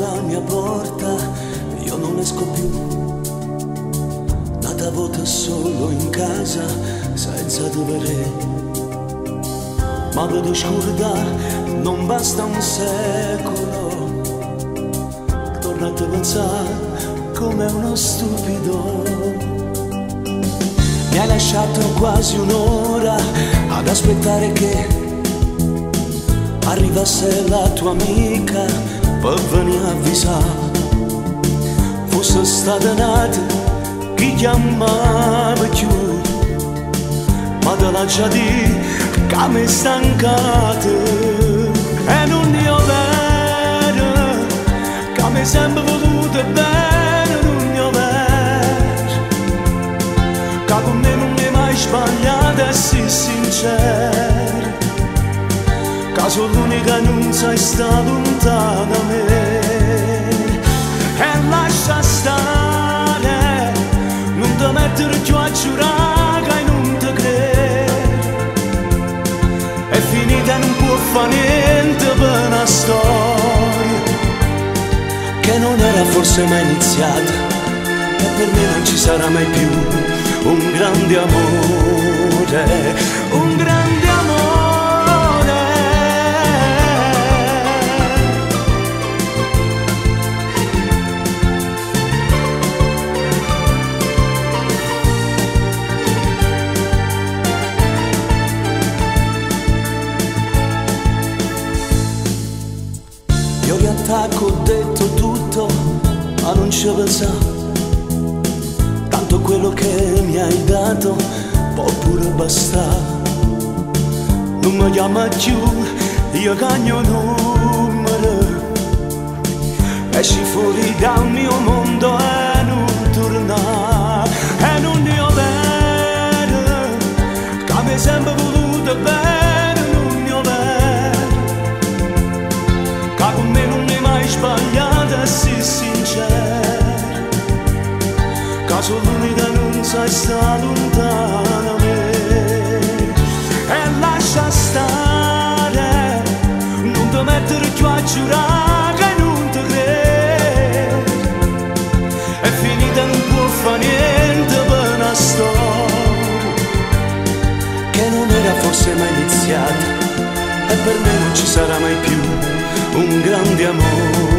dalla mia porta, io non esco più. Nata vuota solo in casa, senza dovere. Ma vedo scurda, non basta un secolo. Tornato a pensare come uno stupido. Mi hai lasciato quasi un'ora ad aspettare che arrivasse la tua amica per venire a avvisare. Fosse stata nata chi chiamava più, ma te l'ha già detto che mi è stancata. E non io vero che mi è sempre voluto bene, non io vero che con me non mi è mai sbagliata e sii sincero, che sono l'unica che non sei stata lontana da me. E lascia stare, non ti mettere più a giurare che non ti credo. È finita e non può fare niente per una storia che non era forse mai iniziata, e per me non ci sarà mai più un grande amore, un grande amore. Io vi attacco, ho detto tutto, ma non ci pensavo. Tanto quello che mi hai dato può pure bastare. Non mi chiama più, io cagno numero. Esci fuori dal mio mondo e non torna. E non io vero che mi hai sempre voluto bene, non io vero che con me non mi hai mai sbagliata e sii sincero, che sono l'unica che non sei stata lontana da me. E lascia stare, non ti mettere più a giurare che non ti credo. È finita, non può fare niente per una storia che non era forse mai iniziata, e per me non ci sarà mai più un grande amore.